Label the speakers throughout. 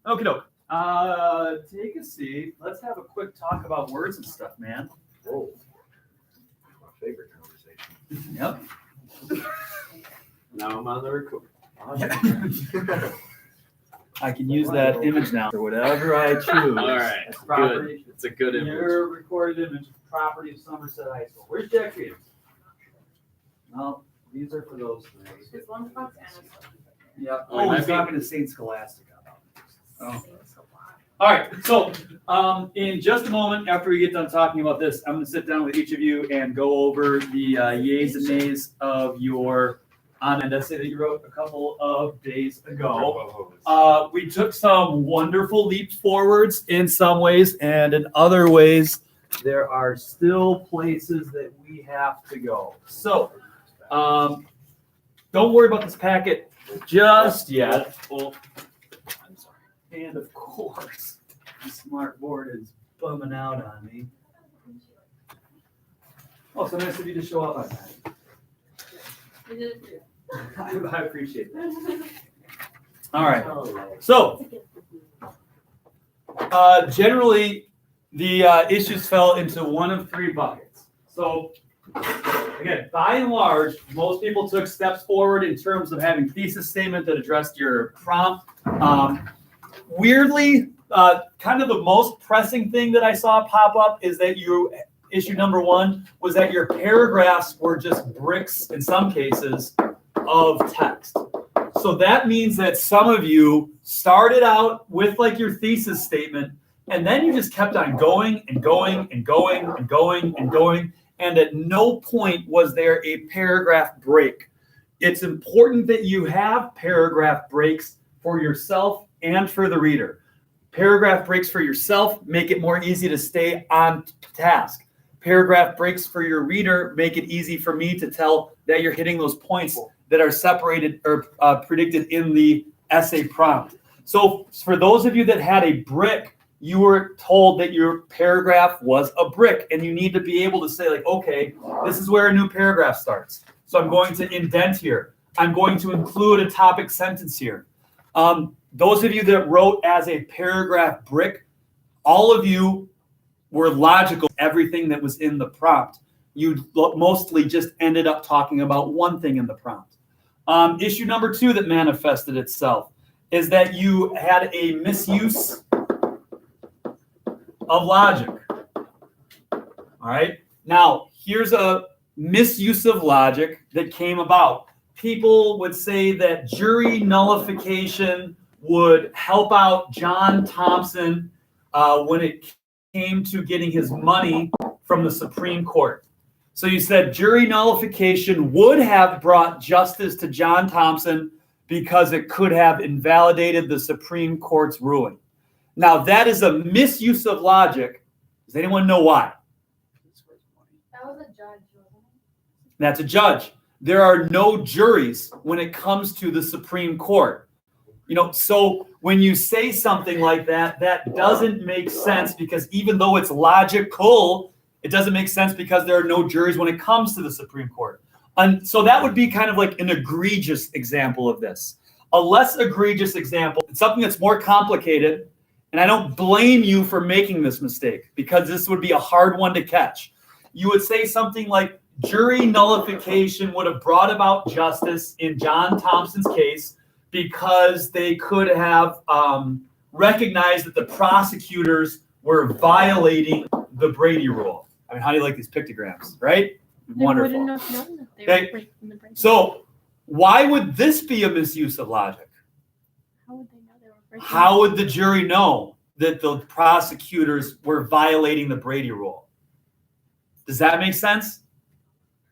Speaker 1: Okie doke. Take a seat. Let's have a quick talk about words and stuff, man.
Speaker 2: Whoa. My favorite conversation.
Speaker 1: Yep.
Speaker 2: Now I'm on the record.
Speaker 1: I can use that image now for whatever I choose.
Speaker 2: All right.
Speaker 1: It's
Speaker 2: Good. It's a good image.
Speaker 1: Your recorded image, property of Somerset High School. Where's Jack Peters? Well, these are for those things.
Speaker 3: There's one Fox and
Speaker 1: Yeah.
Speaker 2: Oh,
Speaker 1: Oh,
Speaker 2: might
Speaker 1: he's
Speaker 2: be-
Speaker 1: talking to Saint Scholastica about this. Oh.
Speaker 3: a
Speaker 1: All right, so in just a moment, after we get done talking about this, I'm going to sit down with each of you and go over the yays and nays of your on-end essay that you wrote a couple of days ago. We took some wonderful leaps forwards in some ways, and in other ways, there are still places that we have to go. So don't worry about this packet just yet.
Speaker 2: Well,
Speaker 1: I'm sorry. And of course, the smart board is bumming out on me. Oh, so nice of you to show up on that.
Speaker 3: We did it too.
Speaker 1: I appreciate that. All right. So, generally, the issues fell into one of three buckets. So, again, by and large, most people took steps forward in terms of having thesis statement that addressed your prompt. Weirdly, kind of the most pressing thing that I saw pop up is that issue number one was that your paragraphs were just bricks, in some cases, of text. So that means that some of you started out with like your thesis statement, and then you just kept on going and going and going and going and going, and at no point was there a paragraph break. It's important that you have paragraph breaks for yourself and for the reader. Paragraph breaks for yourself make it more easy to stay on task. Paragraph breaks for your reader make it easy for me to tell that you're hitting those points that are separated or predicted in the essay prompt. So for those of you that had a brick, you were told that your paragraph was a brick, and you need to be able to say like, okay, this is where a new paragraph starts. So I'm going to indent here. I'm going to include a topic sentence here. Those of you that wrote as a paragraph brick, all of you were logical, everything that was in the prompt. You mostly just ended up talking about one thing in the prompt. Issue number two that manifested itself is that you had a misuse of logic. All right. Now, here's a misuse of logic that came about. People would say that jury nullification would help out John Thompson when it came to getting his money from the Supreme Court. So you said jury nullification would have brought justice to John Thompson because it could have invalidated the Supreme Court's ruling. Now, that is a misuse of logic. Does anyone know why?
Speaker 3: That was a judge, wasn't it?
Speaker 1: That's a judge. There are no juries when it comes to the Supreme Court. You know, so when you say something like that, that doesn't make sense because even though it's logical, it doesn't make sense because there are no juries when it comes to the Supreme Court. And so that would be kind of like an egregious example of this. A less egregious example, something that's more complicated, and I don't blame you for making this mistake because this would be a hard one to catch. You would say something like jury nullification would have brought about justice in John Thompson's case because they could have recognized that the prosecutors were violating the Brady rule. I mean, how do you like these pictograms, right? Wonderful.
Speaker 3: Wouldn't have known that they
Speaker 1: Okay.
Speaker 3: were breaking the Brady.
Speaker 1: So why would this be a misuse of logic?
Speaker 3: How would they know they were breaking?
Speaker 1: How would the jury know that the prosecutors were violating the Brady rule? Does that make sense?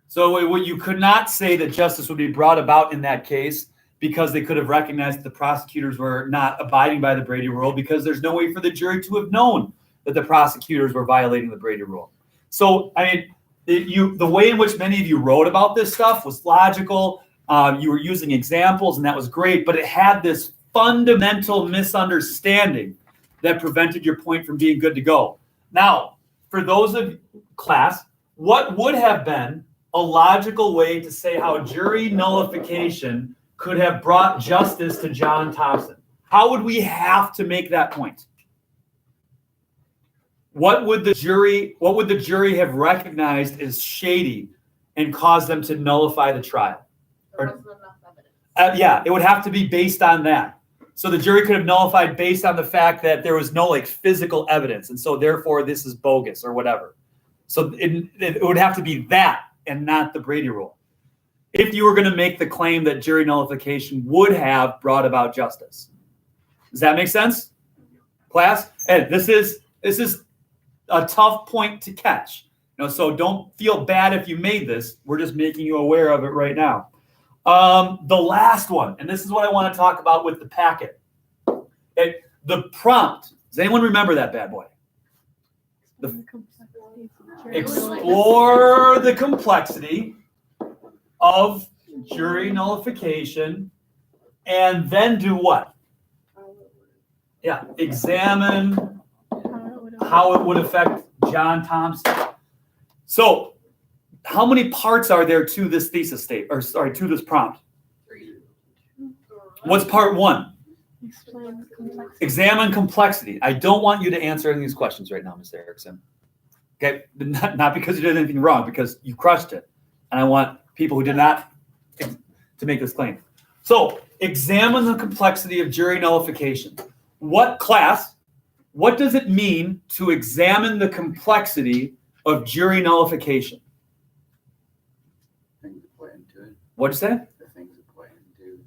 Speaker 1: So you could not say that justice would be brought about in that case because they could have recognized that the prosecutors were not abiding by the Brady rule because there's no way for the jury to have known that the prosecutors were violating the Brady rule. So, I mean, the way in which many of you wrote about this stuff was logical. You were using examples, and that was great, but it had this fundamental misunderstanding that prevented your point from being good to go. Now, for those of class, what would have been a logical way to say how jury nullification could have brought justice to John Thompson? How would we have to make that point? What would the jury have recognized as shady and caused them to nullify the trial?
Speaker 3: There wasn't enough evidence.
Speaker 1: Yeah, it would have to be based on that. So the jury could have nullified based on the fact that there was no like physical evidence, and so therefore this is bogus or whatever. So it would have to be that and not the Brady rule. If you were going to make the claim that jury nullification would have brought about justice. Does that make sense? Class? And this is a tough point to catch. So don't feel bad if you made this. We're just making you aware of it right now. The last one, and this is what I want to talk about with the packet. The prompt. Does anyone remember that bad boy? Explore the complexity of jury nullification, and then do what? Yeah, examine how it would affect John Thompson. So, how many parts are there to this thesis to this prompt?
Speaker 3: 3.
Speaker 1: What's part 1? Examine complexity. I don't want you to answer any of these questions right now, Ms. Erickson. Okay, not because you did anything wrong, because you crushed it. And I want people who did not to make this claim. So, examine the complexity of jury nullification. What does it mean to examine the complexity of jury nullification?
Speaker 4: Things that play into it.
Speaker 1: What'd you say?
Speaker 4: The things that play into.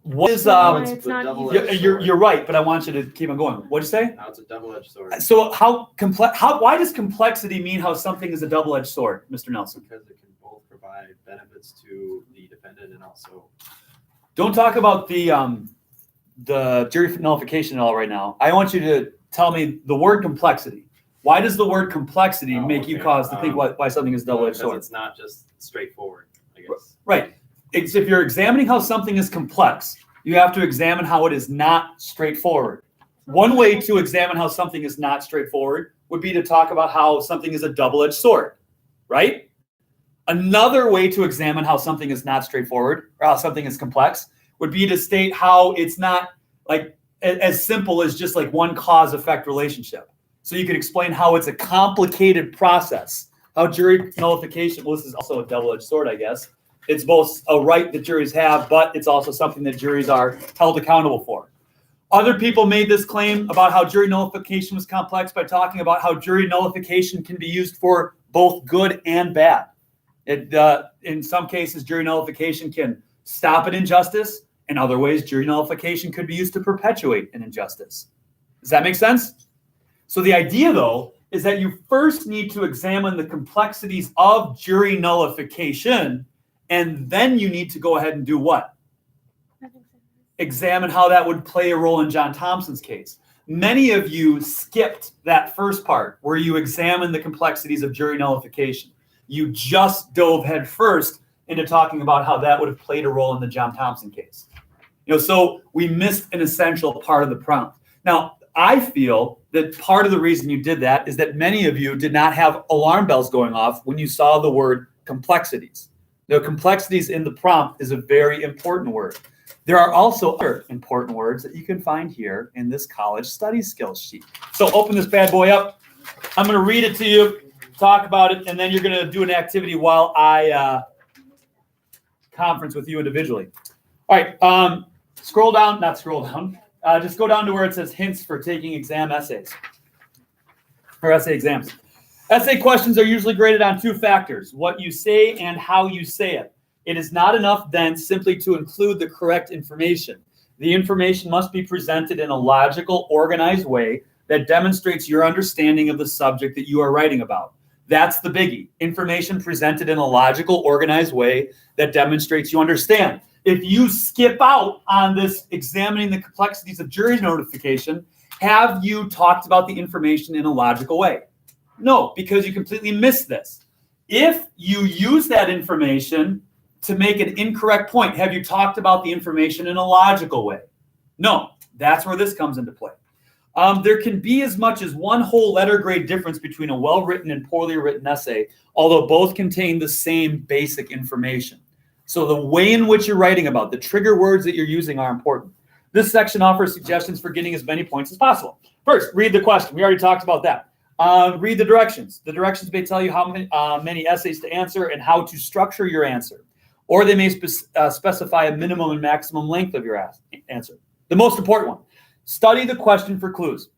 Speaker 1: What is
Speaker 5: It's not easy.
Speaker 1: you're right, but I want you to keep on going. What'd you say?
Speaker 2: Now it's a double-edged sword.
Speaker 1: So why does complexity mean how something is a double-edged sword, Mr. Nelson?
Speaker 2: Because it can both provide benefits to the defendant and also.
Speaker 1: Don't talk about the jury nullification at all right now. I want you to tell me the word complexity. Why does the word complexity make you cause to think why something is a double-edged sword?
Speaker 2: It's not just straightforward, I guess.
Speaker 1: Right. If you're examining how something is complex, you have to examine how it is not straightforward. One way to examine how something is not straightforward would be to talk about how something is a double-edged sword, right? Another way to examine how something is not straightforward or how something is complex would be to state how it's not like as simple as just like one cause-effect relationship. So you could explain how it's a complicated process, how jury nullification, well, this is also a double-edged sword, I guess. It's both a right that juries have, but it's also something that juries are held accountable for. Other people made this claim about how jury nullification was complex by talking about how jury nullification can be used for both good and bad. In some cases, jury nullification can stop an injustice. In other ways, jury nullification could be used to perpetuate an injustice. Does that make sense? So the idea, though, is that you first need to examine the complexities of jury nullification, and then you need to go ahead and do what? Examine how that would play a role in John Thompson's case. Many of you skipped that first part where you examine the complexities of jury nullification. You just dove headfirst into talking about how that would have played a role in the John Thompson case. So we missed an essential part of the prompt. Now, I feel that part of the reason you did that is that many of you did not have alarm bells going off when you saw the word complexities. The complexities in the prompt is a very important word. There are also other important words that you can find here in this college study skills sheet. So open this bad boy up. I'm going to read it to you, talk about it, and then you're going to do an activity while I conference with you individually. All right, just go down to where it says hints for taking exam essays or essay exams. Essay questions are usually graded on 2 factors, what you say and how you say it. It is not enough then simply to include the correct information. The information must be presented in a logical, organized way that demonstrates your understanding of the subject that you are writing about. That's the biggie. Information presented in a logical, organized way that demonstrates you understand. If you skip out on this examining the complexities of jury notification, have you talked about the information in a logical way? No, because you completely missed this. If you use that information to make an incorrect point, have you talked about the information in a logical way? No, that's where this comes into play. There can be as much as 1 whole letter grade difference between a well-written and poorly written essay, although both contain the same basic information. So the way in which you're writing about, the trigger words that you're using are important. This section offers suggestions for getting as many points as possible. First, read the question. We already talked about that. Read the directions. The directions may tell you how many essays to answer and how to structure your answer. Or they may specify a minimum and maximum length of your answer. The most important one, study the question for clues.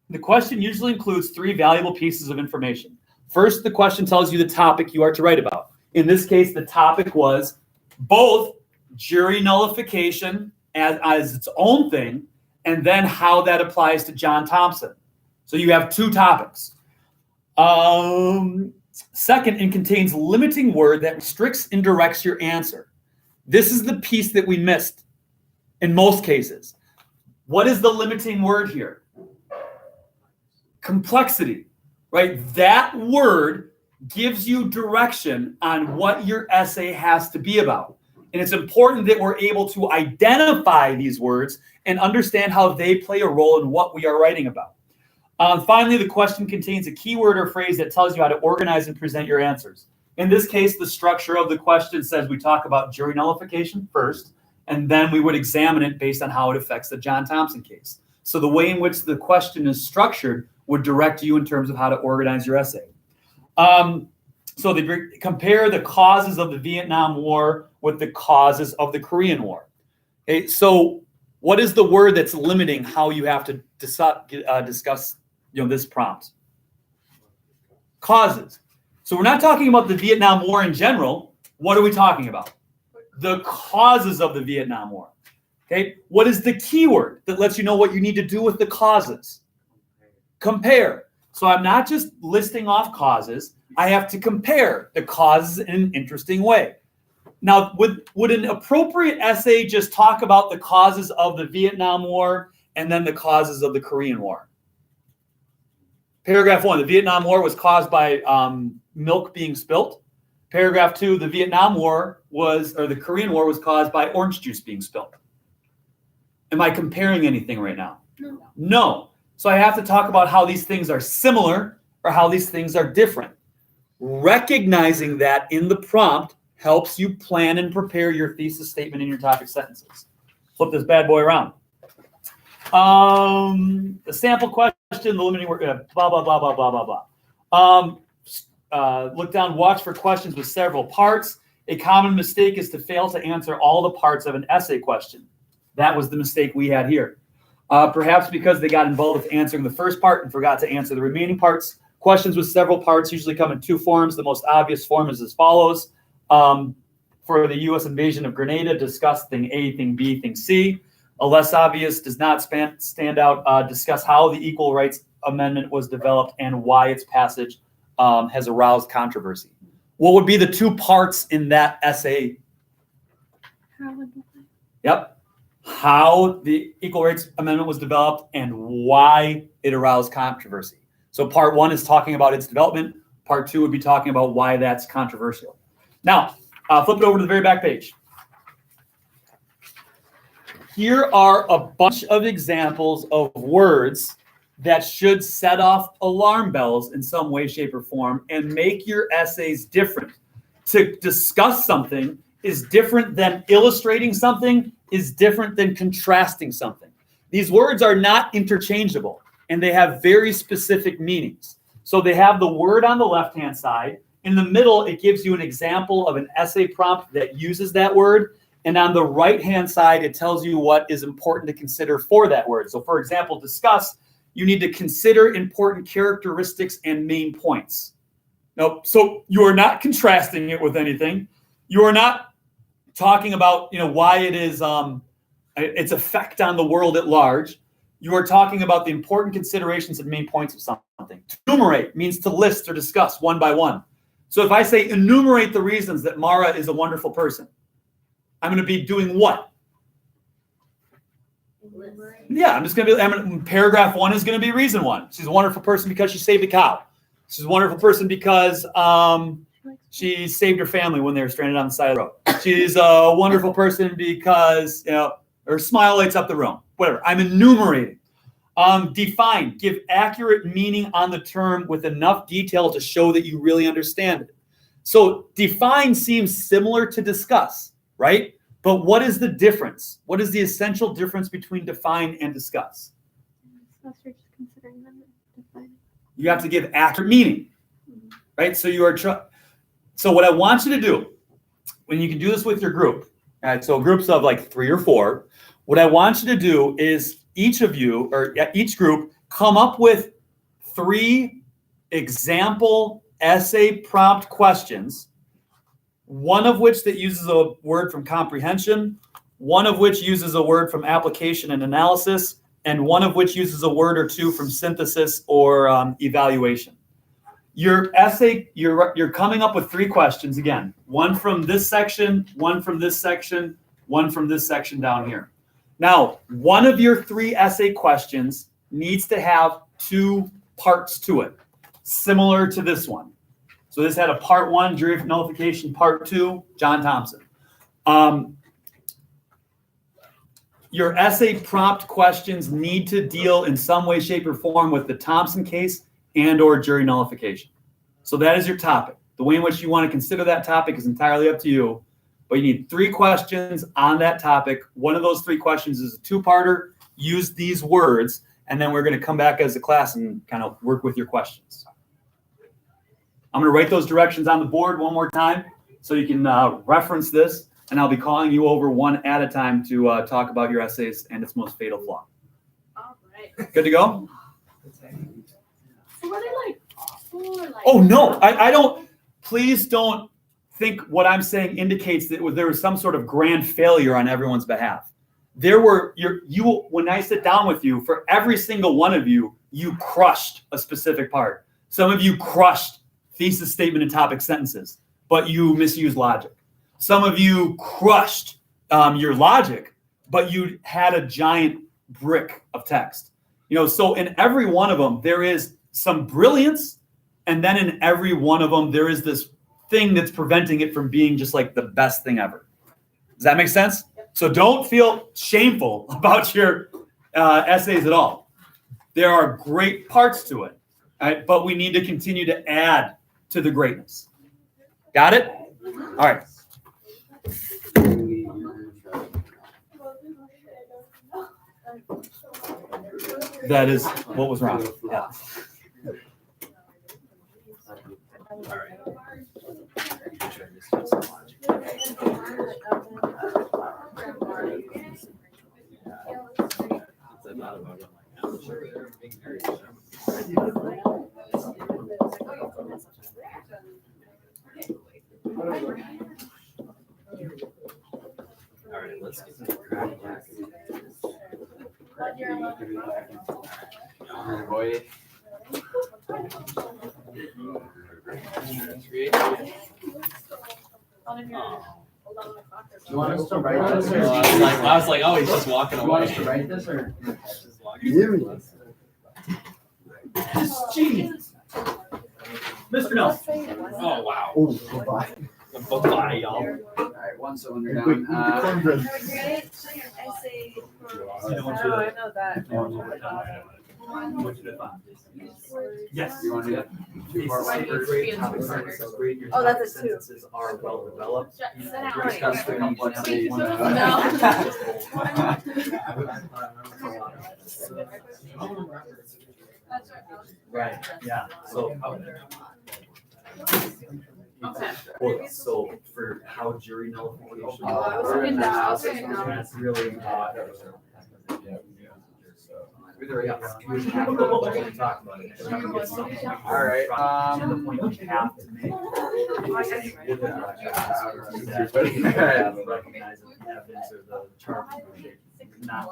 Speaker 1: The question usually includes 3 valuable pieces of information. First, the question tells you the topic you are to write about. In this case, the topic was both jury nullification as its own thing, and then how that applies to John Thompson. So you have 2 topics. Second, it contains limiting word that restricts and directs your answer. This is the piece that we missed in most cases. What is the limiting word here? Complexity, right? That word gives you direction on what your essay has to be about. And it's important that we're able to identify these words and understand how they play a role in what we are writing about. Finally, the question contains a keyword or phrase that tells you how to organize and present your answers. In this case, the structure of the question says we talk about jury nullification first, and then we would examine it based on how it affects the John Thompson case. So the way in which the question is structured would direct you in terms of how to organize your essay. So they compare the causes of the Vietnam War with the causes of the Korean War. Okay, so what is the word that's limiting how you have to discuss this prompt? Causes. So we're not talking about the Vietnam War in general. What are we talking about? The causes of the Vietnam War. Okay, what is the keyword that lets you know what you need to do with the causes? Compare. So I'm not just listing off causes. I have to compare the causes in an interesting way. Now, would an appropriate essay just talk about the causes of the Vietnam War and then the causes of the Korean War? Paragraph 1, the Vietnam War was caused by milk being spilt. Paragraph 2, the the Korean War was caused by orange juice being spilled. Am I comparing anything right now? No. So I have to talk about how these things are similar or how these things are different. Recognizing that in the prompt helps you plan and prepare your thesis statement and your topic sentences. Flip this bad boy around. The sample question, the limiting word, blah, blah, blah, blah, blah, blah, blah. Look down, watch for questions with several parts. A common mistake is to fail to answer all the parts of an essay question. That was the mistake we had here. Perhaps because they got involved with answering the first part and forgot to answer the remaining parts. Questions with several parts usually come in 2 forms. The most obvious form is as follows. For the U.S. invasion of Grenada, discuss thing A, thing B, thing C. A less obvious does not stand out. Discuss how the Equal Rights Amendment was developed and why its passage has aroused controversy. What would be the 2 parts in that essay? Yep. How the Equal Rights Amendment was developed and why it aroused controversy. So part 1 is talking about its development. Part 2 would be talking about why that's controversial. Now, flip it over to the very back page. Here are a bunch of examples of words that should set off alarm bells in some way, shape, or form and make your essays different. To discuss something is different than illustrating something, is different than contrasting something. These words are not interchangeable, and they have very specific meanings. So they have the word on the left-hand side. In the middle, it gives you an example of an essay prompt that uses that word. And on the right-hand side, it tells you what is important to consider for that word. So for example, discuss, you need to consider important characteristics and main points. Now, so you are not contrasting it with anything. You are not talking about, why it is its effect on the world at large. You are talking about the important considerations and main points of something. To enumerate means to list or discuss one by one. So if I say enumerate the reasons that Mara is a wonderful person, I'm going to be doing what? Yeah, paragraph 1 is going to be reason 1. She's a wonderful person because she saved a cow. She's a wonderful person because she saved her family when they were stranded on the side of the road. She's a wonderful person because, her smile lights up the room. Whatever. I'm enumerating. Define. Give accurate meaning on the term with enough detail to show that you really understand it. So define seems similar to discuss, right? But what is the difference? What is the essential difference between define and discuss?
Speaker 5: So you're just considering them defining.
Speaker 1: You have to give accurate meaning, right? So you are so what I want you to do, when you can do this with your group, right? So groups of like 3 or 4, what I want you to do is each of you or each group come up with 3 example essay prompt questions, one of which that uses a word from comprehension, one of which uses a word from application and analysis, and one of which uses a word or 2 from synthesis or evaluation. Your essay, you're coming up with 3 questions again, one from this section, one from this section, one from this section down here. Now, one of your 3 essay questions needs to have 2 parts to it, similar to this one. So this had a part 1, jury nullification, part 2, John Thompson. Your essay prompt questions need to deal in some way, shape, or form with the Thompson case and or jury nullification. So that is your topic. The way in which you want to consider that topic is entirely up to you, but you need 3 questions on that topic. One of those 3 questions is a 2-parter. Use these words, and then we're going to come back as a class and kind of work with your questions. I'm going to write those directions on the board one more time so you can reference this, and I'll be calling you over one at a time to talk about your essays and its most fatal flaw.
Speaker 3: All right.
Speaker 1: Good to go?
Speaker 3: So were they like awful or like?
Speaker 1: Oh, no, I don't, please don't think what I'm saying indicates that there was some sort of grand failure on everyone's behalf. There were, when I sit down with you, for every single one of you, you crushed a specific part. Some of you crushed thesis statement and topic sentences, but you misused logic. Some of you crushed your logic, but you had a giant brick of text. So in every one of them, there is some brilliance, and then in every one of them, there is this thing that's preventing it from being just like the best thing ever. Does that make sense? So don't feel shameful about your essays at all. There are great parts to it, right? But we need to continue to add to the greatness. Got it? All right. That is what was wrong. Yeah.
Speaker 2: All right. All right, let's get to
Speaker 4: Boy. You want us to write this? Or
Speaker 2: I was like, oh, he's just walking
Speaker 4: you want us
Speaker 2: away.
Speaker 4: to write this or?
Speaker 2: Just walking.
Speaker 1: This is genius. Mr. Nelson.
Speaker 2: Oh, wow.
Speaker 6: Oh, goodbye.
Speaker 2: Bye, y'all.
Speaker 4: All right, 1 cylinder
Speaker 6: Wait,
Speaker 4: down.
Speaker 6: the cornbread.
Speaker 3: Essay.
Speaker 1: I know that. Yes.
Speaker 4: You want to do that? 2-part one?
Speaker 3: Oh, that's a 2.
Speaker 1: Sentences are well developed.
Speaker 3: Sit down.
Speaker 4: Discuss the complexity.
Speaker 1: Right. Yeah. So.
Speaker 3: Okay.
Speaker 1: Well, so for how jury nullification.
Speaker 3: I was thinking that. I was thinking that.
Speaker 1: That's really. Talk about it.
Speaker 4: All right.
Speaker 1: To the point you have to make. Recognize the evidence or the charge. Not.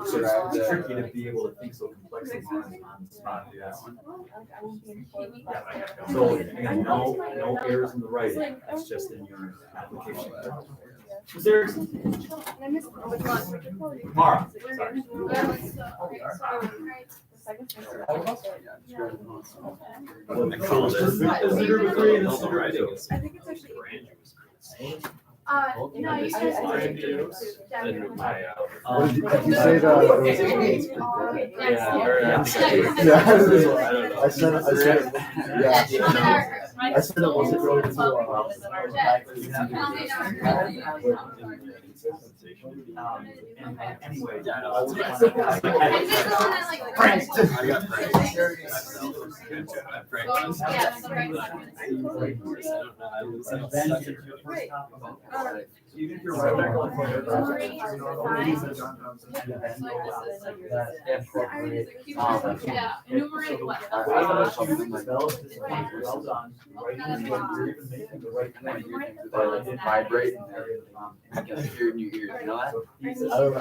Speaker 1: So it's tricky to be able to think so complexly on the spot. Do that one. So again, no errors in the writing. It's just in your application. Ms. Erickson. Mara. Sorry.
Speaker 2: Well, the coolest is the group of 3 and the writing is
Speaker 3: I think it's actually. No, you guys
Speaker 2: Mine
Speaker 3: did.
Speaker 2: do. Then my,
Speaker 6: What did you say that? I said, I said it wasn't really
Speaker 1: Anyway.
Speaker 2: Yeah, no,
Speaker 3: And this one has like.
Speaker 2: I got pranked. I pranked.
Speaker 3: Yeah, so right.
Speaker 1: Even if you're right.
Speaker 3: Yeah, enumerate what?
Speaker 4: Vibrate. I can hear in your ears, you know that?
Speaker 6: I don't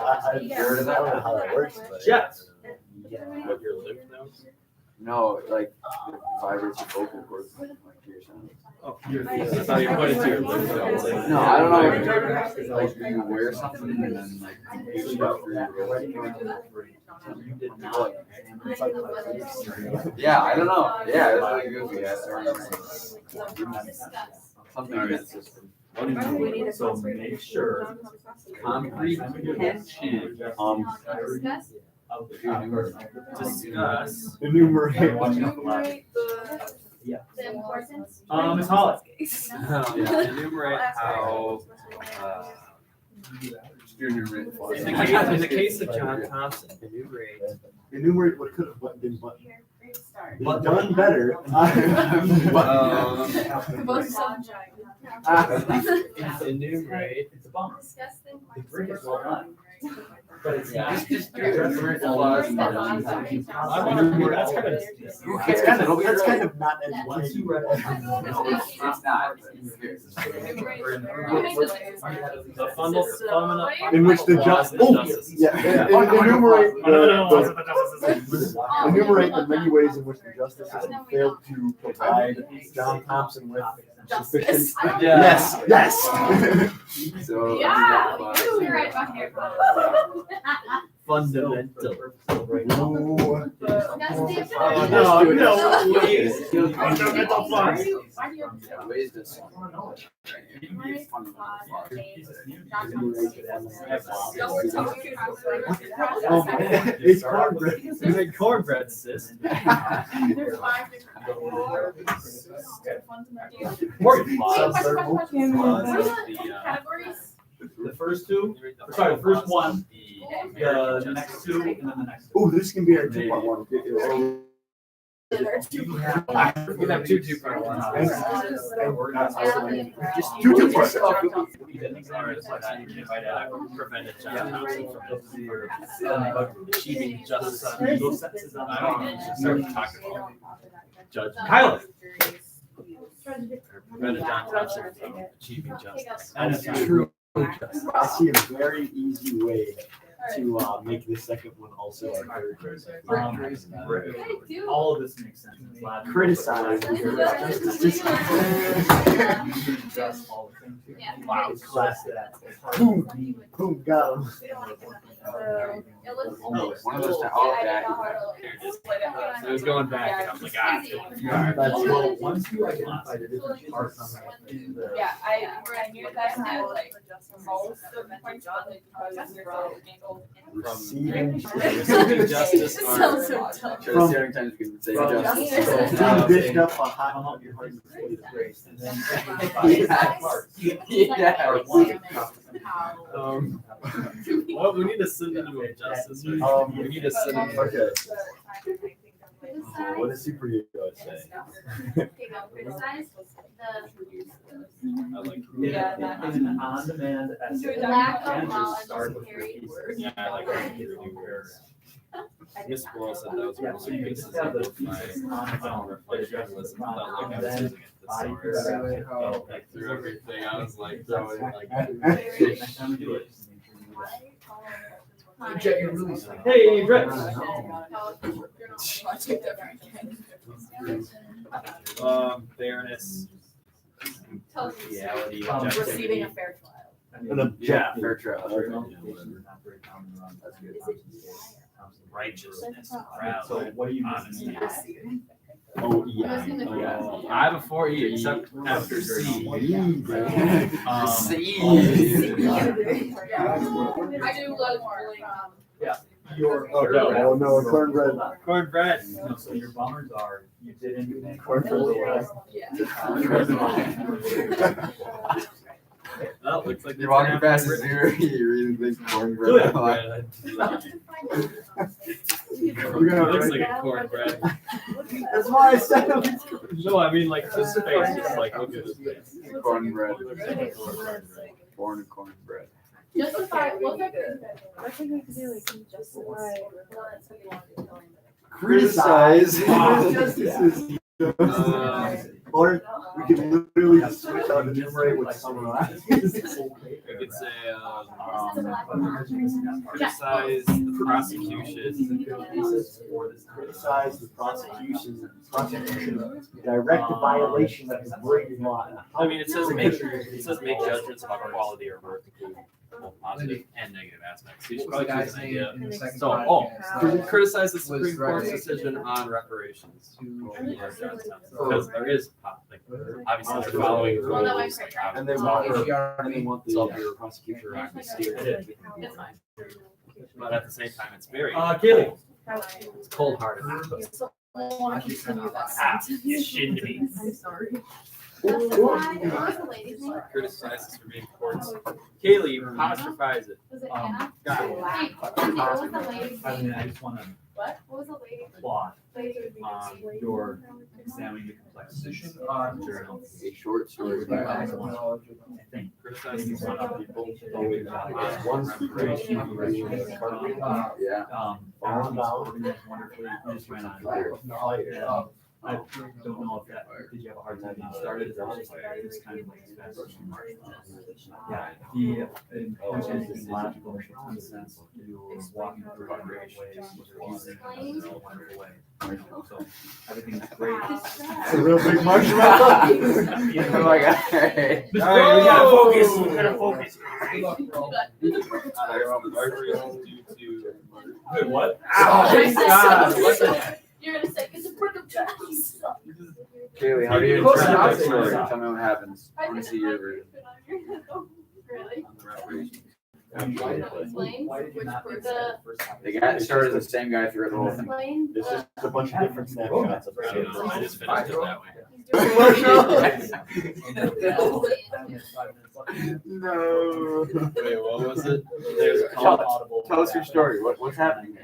Speaker 6: know how that works, but.
Speaker 1: Yes.
Speaker 2: What your lymph nodes?
Speaker 4: No, like vibrates your vocal cords. Like your sound.
Speaker 2: Oh, I thought you pointed to your lymph nodes.
Speaker 4: No, I don't know. Like you wear something and then like you stuff through your Yeah, I don't know. Yeah, it's really goofy. Something in that system.
Speaker 1: So make sure.
Speaker 2: Comprehension. Discuss.
Speaker 6: Enumerate.
Speaker 3: The importance.
Speaker 1: Ms. Holly.
Speaker 2: Enumerate how, in the case of John Thompson,
Speaker 6: Enumerate what could have been done better.
Speaker 2: enumerate.
Speaker 1: It's a bummer.
Speaker 3: Discuss the
Speaker 1: The brick is
Speaker 3: importance.
Speaker 1: well done. But it's not.
Speaker 2: Just enumerate flaws in the
Speaker 1: That's
Speaker 6: That's kind of not
Speaker 1: Once you
Speaker 6: educating.
Speaker 4: It's not.
Speaker 2: The fundamental.
Speaker 6: In which the
Speaker 2: justice.
Speaker 6: Enumerate enumerate the many ways in which the justice system failed to provide John Thompson with sufficient.
Speaker 2: Yeah.
Speaker 6: Yes.
Speaker 4: So.
Speaker 3: Yeah, you're right back here.
Speaker 2: Fundamental.
Speaker 6: No.
Speaker 4: Ways to
Speaker 6: It's cornbread.
Speaker 2: You made cornbread, sis.
Speaker 3: There's 5 different.
Speaker 1: Morgan.
Speaker 3: Categories.
Speaker 1: The first two, sorry, the first one, the next two, and then the next two.
Speaker 6: Oh, this can be our 2.1.
Speaker 2: You can have two 2.1s.
Speaker 6: Just two 2.1s.
Speaker 2: Prevented John Thompson from achieving justice. I don't know, start talking about Judge
Speaker 1: Kyler.
Speaker 2: Prevented John Thompson from achieving justice.
Speaker 1: And it's true.
Speaker 6: I see a very easy way to make the second one also our third.
Speaker 1: All of this makes sense. It's loud.
Speaker 6: Criticize.
Speaker 1: Wow, class that.
Speaker 6: Boom, boom, got him.
Speaker 4: One of those. Oh, yeah.
Speaker 2: So it was going back, and I'm like,
Speaker 6: That's
Speaker 1: Well, once you identify the different parts in the.
Speaker 7: Yeah, I knew that had like most of the points on it because you're angled in.
Speaker 6: receiving.
Speaker 2: Receiving justice or.
Speaker 7: Sounds so dumb.
Speaker 4: Sure, the other times you can say
Speaker 6: From-
Speaker 4: justice.
Speaker 6: Being dished up a
Speaker 1: Come
Speaker 6: hot.
Speaker 1: up your heart and say the grace, and then.
Speaker 4: Yeah.
Speaker 2: Well, we need a synonym of justice, right? We need a synonym.
Speaker 6: Okay.
Speaker 3: Criticize.
Speaker 6: What does superhero say?
Speaker 3: Criticize
Speaker 2: I like.
Speaker 1: Yeah, in an on-demand essay.
Speaker 3: the lack of
Speaker 1: And just
Speaker 3: knowledge
Speaker 1: start with
Speaker 3: carried
Speaker 1: your
Speaker 3: words.
Speaker 2: Yeah, I like that. Miss Boyle said that was one
Speaker 1: Yeah,
Speaker 2: of
Speaker 1: so
Speaker 2: my
Speaker 1: you
Speaker 2: pieces
Speaker 1: just have the
Speaker 2: of my
Speaker 1: pieces
Speaker 2: final reflection was felt like I was using it this summer. Felt like through everything, I was like throwing like.
Speaker 1: Next time we do it.
Speaker 3: Hi.
Speaker 1: Hey, Brett.
Speaker 2: Fairness,
Speaker 3: Tell us.
Speaker 2: reality,
Speaker 3: Receiving a
Speaker 2: objectivity.
Speaker 3: fair trial.
Speaker 6: An
Speaker 2: Yeah,
Speaker 6: objective.
Speaker 4: Fair trial.
Speaker 2: Righteousness, morality,
Speaker 1: So what do you
Speaker 2: honesty.
Speaker 4: Oh,
Speaker 2: I have a 4E except after C.
Speaker 7: I do love more.
Speaker 6: Oh, no, cornbread.
Speaker 2: Cornbread.
Speaker 1: No, so your bummers are, you didn't.
Speaker 6: Cornbread.
Speaker 2: Well, looks like
Speaker 4: You're walking fast as you're reading things cornbread.
Speaker 2: Cornbread.
Speaker 6: We're gonna
Speaker 2: Looks
Speaker 6: write-
Speaker 2: like a cornbread.
Speaker 6: That's why I said it.
Speaker 2: No, I mean like this face. Just like look at this face.
Speaker 4: Cornbread. Born in cornbread.
Speaker 7: Justify, what's that?
Speaker 5: I think we could do like some justify.
Speaker 4: Criticize.
Speaker 6: Justices. Or we could literally just switch out the numerator with summarize.
Speaker 2: We could say criticize the prosecution.
Speaker 6: Criticize the prosecution direct violation of the Brady law.
Speaker 2: I mean, it says make judgments about quality or worth, both positive and negative aspects. So you should probably choose an idea. So, criticize the Supreme Court's decision on reparations. Because there is, like, obviously they're following rules. Like,
Speaker 6: And they want
Speaker 2: So-
Speaker 6: the prosecutor on the
Speaker 7: It's fine.
Speaker 2: But at the same time, it's very,
Speaker 1: Kaylee.
Speaker 2: it's cold-hearted.
Speaker 7: I want to continue that sentence.
Speaker 2: You shouldn't be.
Speaker 5: I'm sorry.
Speaker 3: What was the lady's name?
Speaker 2: Criticize the Supreme Court's. Kaylee, apostrophize it.
Speaker 3: Was it
Speaker 1: Um,
Speaker 3: Anna?
Speaker 2: Got it.
Speaker 3: Hey, what was the lady's
Speaker 1: I mean,
Speaker 3: name?
Speaker 1: I just want to
Speaker 3: What was the lady's
Speaker 1: applaud
Speaker 3: lady?
Speaker 1: your examining the complexities of the journal.
Speaker 4: A short story.
Speaker 1: I think
Speaker 2: Criticize
Speaker 1: maybe
Speaker 2: the
Speaker 1: one of people always
Speaker 6: One's
Speaker 1: creation of
Speaker 4: Yeah.
Speaker 1: Aaron was organized wonderfully. You just ran on. I don't know if that, did you have a hard time getting started? Is that just like, this kind of like fast? Yeah, which is logical, makes a ton of sense. You're walking through a great way, you're using it in a wonderful way. So everything's great.
Speaker 6: It's a real big marshmallow.
Speaker 4: Oh my God. Hey.
Speaker 1: All right, we gotta focus, we gotta focus. Wait, what?
Speaker 7: You're gonna say, it's a brick of trash.
Speaker 4: Kaylee, how do you
Speaker 1: Of course
Speaker 4: interpret
Speaker 1: not.
Speaker 4: that story? Tell me what happens. I want to see your version.
Speaker 7: Really?
Speaker 4: On the reparations.
Speaker 7: Explain
Speaker 6: Why did you
Speaker 7: which
Speaker 6: not
Speaker 7: part-
Speaker 4: The guy started the same guy through the whole thing.
Speaker 3: Explain.
Speaker 6: There's just a bunch of different snapshots of
Speaker 2: I don't know, I just finished it that way.
Speaker 4: No.
Speaker 2: Wait, what was it? There's a call.
Speaker 4: Tell us your story. What's happening?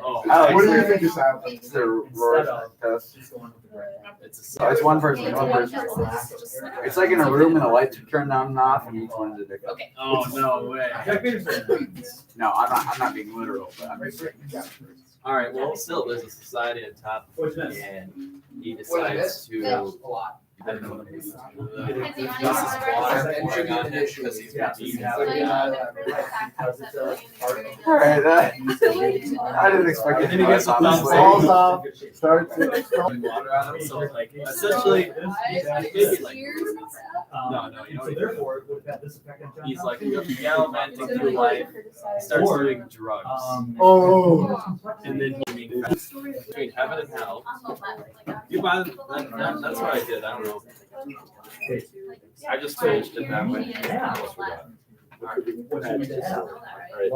Speaker 2: Oh,
Speaker 4: Alex,
Speaker 6: What do you think is happening?
Speaker 4: It's a Rorschach test.
Speaker 2: it's
Speaker 4: Oh, it's one person. One person. It's like in a room and the lights are turned on and off, and each one's a different.
Speaker 7: Okay.
Speaker 2: Oh, no way.
Speaker 4: No, I'm not being literal, but I'm just saying.
Speaker 2: All right, well, still, there's a society on top, and he decides to. I don't know. Justice Water pouring on him because he's been beaten.
Speaker 4: All right, I didn't expect it.
Speaker 2: And then he gets a thumbs
Speaker 6: Balls
Speaker 2: up.
Speaker 6: off, starts it.
Speaker 2: Pouring water on him, so like, essentially, maybe like, no, you know,
Speaker 1: So therefore, it would have had this effect on John.
Speaker 2: he's like gallivanting through life, starts doing drugs,
Speaker 6: Oh.
Speaker 2: and then he between heaven and hell. You buy that's what I did. I don't know. I just finished it that way.
Speaker 1: What you have,
Speaker 2: Alright,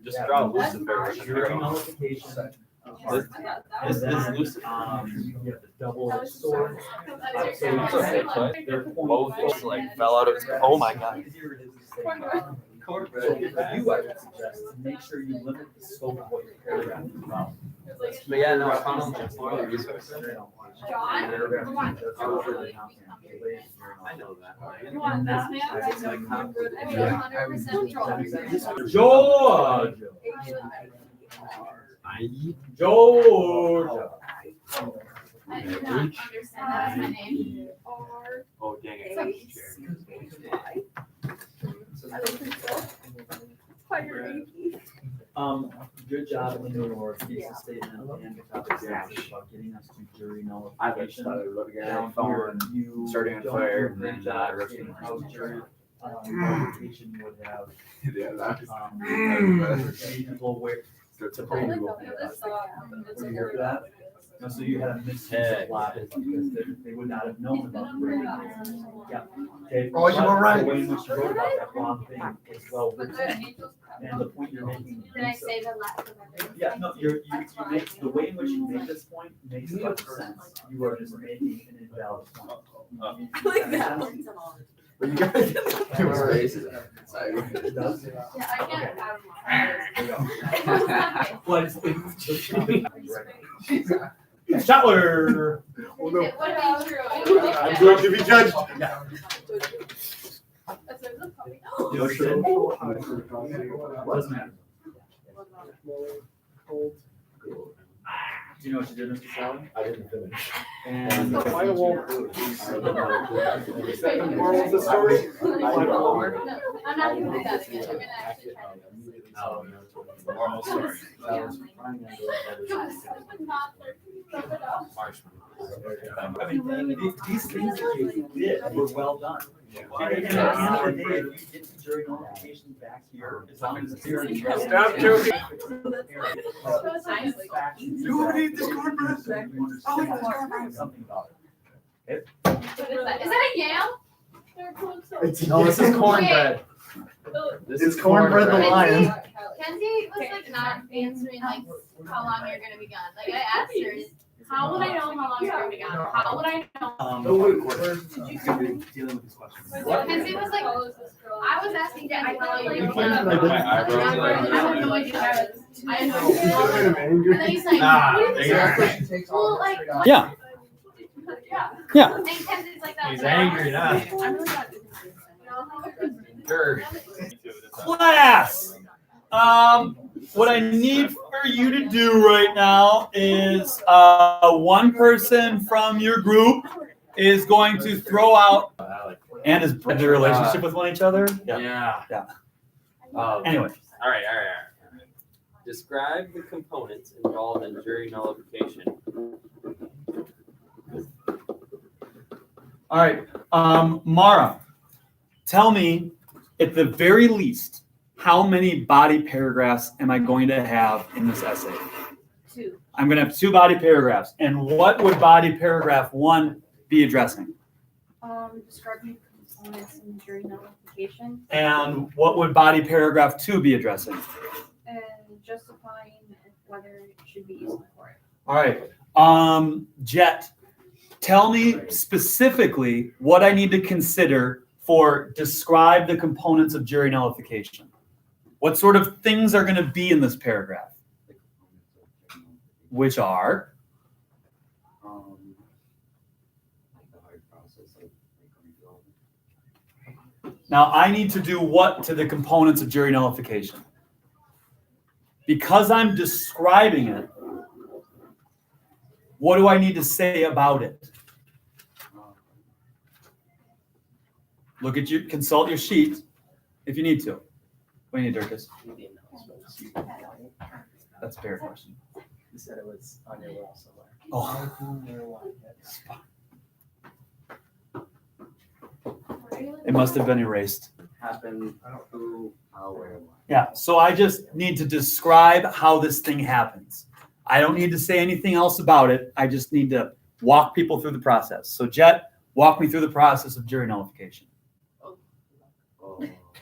Speaker 2: just draw Lucifer.
Speaker 1: jury nullification.
Speaker 2: This is Lucifer.
Speaker 1: You have the double sword.
Speaker 2: Both just like fell out of his. Oh my god.
Speaker 1: So for you, I would suggest to make sure you limit the scope of what your paragraph is about.
Speaker 2: But yeah, no, I found him more the resource.
Speaker 7: John, come on.
Speaker 2: I know that.
Speaker 7: You want this man? I mean, 100%
Speaker 1: George. Georgia.
Speaker 7: I do not understand that's my name.
Speaker 4: Oh, dang it.
Speaker 1: Good job in your thesis statement and the topic about getting us to jury
Speaker 4: I just
Speaker 1: nullification.
Speaker 4: started looking at
Speaker 1: Down
Speaker 4: it, phone,
Speaker 1: here, you
Speaker 4: starting on
Speaker 1: don't
Speaker 4: fire,
Speaker 1: do a
Speaker 4: and
Speaker 1: great
Speaker 4: then
Speaker 1: job
Speaker 4: ripping
Speaker 1: in
Speaker 4: my
Speaker 1: how
Speaker 4: teeth.
Speaker 1: jury nullification would have
Speaker 4: Yeah, that was.
Speaker 1: made people aware.
Speaker 4: Starts
Speaker 1: to
Speaker 4: to
Speaker 1: bring
Speaker 4: bring
Speaker 1: people.
Speaker 7: This
Speaker 1: Were you here for that? So you had a misuse of live because they would not have known about the Yeah. Okay.
Speaker 6: Oh, you were right.
Speaker 1: The way in which you wrote about that wrong thing is well written. And the point you're making.
Speaker 3: Did I say the last of everything?
Speaker 1: Yeah, no, you make, the way in which you make this point makes perfect sense. You are just making an invalid point.
Speaker 5: Like that.
Speaker 6: But you guys.
Speaker 7: Yeah, I can't have
Speaker 1: Well, it's Schottler.
Speaker 6: Oh, no.
Speaker 7: What about true?
Speaker 6: I'm going to be judged.
Speaker 1: You know what you're saying? Doesn't matter. Do you know what you did, Mr. Sally?
Speaker 6: I didn't finish.
Speaker 1: And
Speaker 6: Is that the moral of the story?
Speaker 7: No, I'm not gonna do that again. I'm gonna actually try to.
Speaker 2: Moral story.
Speaker 1: I mean, these things that you did were well done. And at the end of the day, if you get the jury notification back here, as long as it's here.
Speaker 6: Stop joking.
Speaker 1: You need this cornbread. Something about it.
Speaker 7: What is that? Is that a yam?
Speaker 1: No, this is cornbread.
Speaker 6: It's cornbread the lion.
Speaker 3: Kenzie was like not answering like how long you're gonna be gone. Like I asked her, how would I know how long you're gonna be gone? How would I know?
Speaker 1: Dealing with these questions.
Speaker 3: Kenzie was like, I was asking Kenzie how long you're
Speaker 6: My
Speaker 3: gonna be gone. I had no idea. I had no idea. And then he's like, what do you think? Well, like. what-
Speaker 1: Yeah. Yeah.
Speaker 3: And Kenzie's like that.
Speaker 1: He's angry now.
Speaker 3: I'm really not.
Speaker 2: Sure.
Speaker 1: Class. What I need for you to do right now is one person from your group is going to throw out and is the relationship with one each other.
Speaker 2: Yeah.
Speaker 1: Anyway,
Speaker 2: All right. Describe the components involved in jury nullification.
Speaker 1: all right. Mara, tell me at the very least, how many body paragraphs am I going to have in this essay?
Speaker 5: 2.
Speaker 1: I'm going to have 2 body paragraphs. And what would body paragraph 1 be addressing?
Speaker 5: Describing components in jury notification
Speaker 1: And what would body paragraph 2 be addressing?
Speaker 5: and justifying whether it should be used in court.
Speaker 1: All right. Jet, tell me specifically what I need to consider for describe the components of jury nullification. What sort of things are going to be in this paragraph? Which are? Now, I need to do what to the components of jury nullification? Because I'm describing it, what do I need to say about it? Look at your, consult your sheet if you need to. What do you need, Dirkus? That's a fair question.
Speaker 8: You said it was on your wall somewhere.
Speaker 1: Oh, it must have been erased.
Speaker 8: Happened, who, how, where, why.
Speaker 1: Yeah, so I just need to describe how this thing happens. I don't need to say anything else about it. I just need to walk people through the process. So Jet, walk me through the process of jury nullification.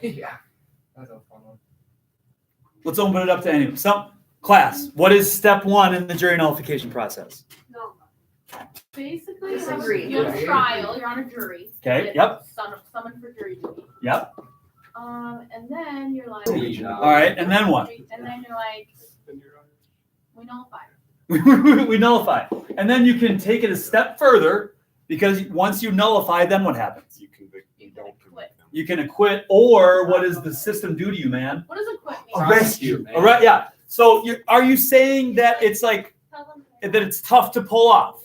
Speaker 8: Yeah. That's a fun one.
Speaker 1: Let's open it up to anyone. Some class, what is step 1 in the jury nullification process?
Speaker 3: No. Basically,
Speaker 5: Disagree.
Speaker 3: you have a trial, you're on a jury.
Speaker 1: Okay,
Speaker 3: You get
Speaker 1: yep.
Speaker 3: Summoned for jury duty.
Speaker 1: Yep.
Speaker 3: And then you're like.
Speaker 1: All right, and then what?
Speaker 3: And then you're like, we nullify.
Speaker 1: We nullify. And then you can take it a step further because once you nullify, then what happens?
Speaker 4: You convict,
Speaker 3: You can acquit.
Speaker 1: You can acquit, or what does the system do to you, man?
Speaker 3: What does acquit mean?
Speaker 1: Arrest you. All right, yeah. So are you saying that it's like,
Speaker 3: Tell them.
Speaker 1: that it's tough to pull off?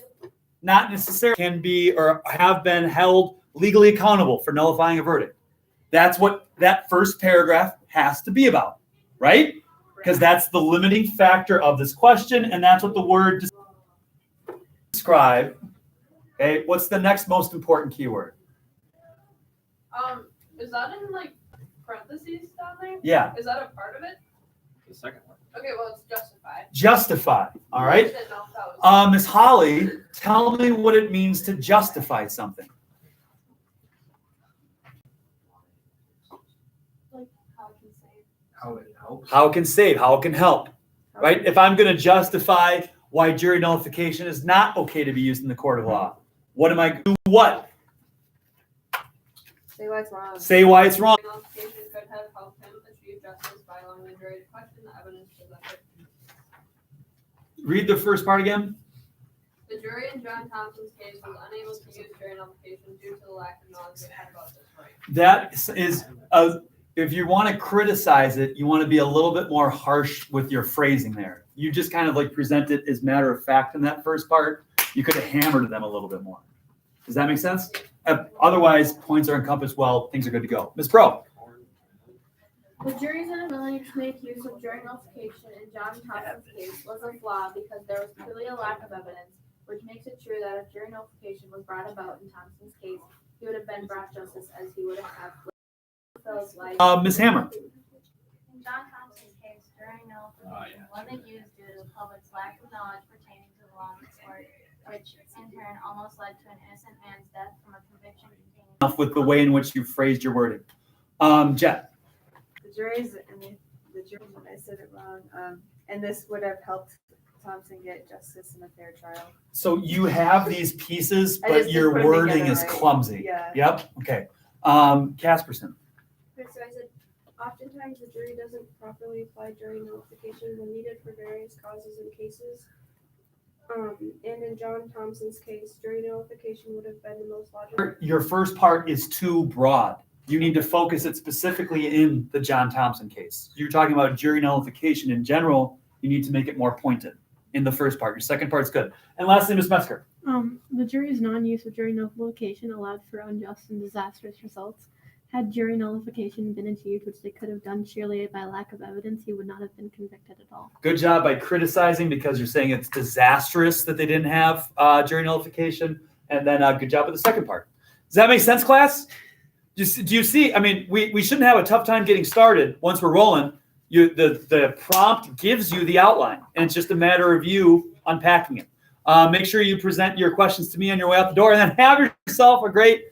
Speaker 1: Not necessarily can be or have been held legally accountable for nullifying a verdict. That's what that first paragraph has to be about, right? Because that's the limiting factor of this question, and that's what the word describe. Okay, what's the next most important keyword?
Speaker 7: Is that in like parentheses down there?
Speaker 1: Yeah.
Speaker 7: Is that a part of it?
Speaker 2: The second one.
Speaker 7: Okay, well, it's justified.
Speaker 1: Justify. All right.
Speaker 7: Didn't know if that was-
Speaker 1: Miss Holly, tell me what it means to justify something.
Speaker 8: How it helps.
Speaker 1: How it can save, how it can help, right? If I'm going to justify why jury nullification is not okay to be used in the court of law, what am I do? What?
Speaker 5: Say why it's wrong.
Speaker 1: Say why it's wrong.
Speaker 7: Nullification could have helped him achieve justice by allowing the jury to question the evidence presented.
Speaker 1: Read the first part again.
Speaker 7: The jury in John Thompson's case was unable to use jury nullification due to the lack of knowledge they had about this right.
Speaker 1: That is, if you want to criticize it, you want to be a little bit more harsh with your phrasing there. You just kind of like present it as matter of fact in that first part. You could have hammered them a little bit more. Does that make sense? Otherwise, points are encompassed well, things are good to go. Ms. Pro.
Speaker 3: The jury's inability to make use of jury nullification in John Thompson's case was a flaw because there was clearly a lack of evidence, which makes it true that if jury nullification was brought about in Thompson's case, he would have been brought justice as he would have Phil's life.
Speaker 1: Ms. Hammer.
Speaker 3: In John Thompson's case, jury nullification wasn't used due to the public's lack of knowledge pertaining to the law of the court, which in turn almost led to an innocent man's death from a conviction containing.
Speaker 1: Enough with the way in which you phrased your wording. Jet.
Speaker 9: The jury's, I said it wrong, and this would have helped Thompson get justice in a fair trial.
Speaker 1: So you have these pieces,
Speaker 9: I
Speaker 1: but
Speaker 9: just
Speaker 1: your
Speaker 9: didn't put 'em
Speaker 1: wording
Speaker 9: together
Speaker 1: is
Speaker 9: right.
Speaker 1: clumsy.
Speaker 9: Yeah.
Speaker 1: Yep. Okay. Casperson.
Speaker 5: Okay, so I said, oftentimes the jury doesn't properly apply jury nullification when needed for various causes and cases. And in John Thompson's case, jury nullification would have been the most logical.
Speaker 1: Your first part is too broad. You need to focus it specifically in the John Thompson case. You're talking about jury nullification in general. You need to make it more pointed in the first part. Your second part's good. And lastly, Ms. Metzger.
Speaker 10: The jury's non-use of jury nullification allowed for unjust and disastrous results. Had jury nullification been achieved, which they could have done sheerly by lack of evidence, he would not have been convicted at all.
Speaker 1: Good job by criticizing because you're saying it's disastrous that they didn't have jury nullification. And then good job with the second part. Does that make sense, class? Do you see? I mean, we shouldn't have a tough time getting started once we're rolling. The prompt gives you the outline, and it's just a matter of you unpacking it. Make sure you present your questions to me on your way out the door, and then have yourself a great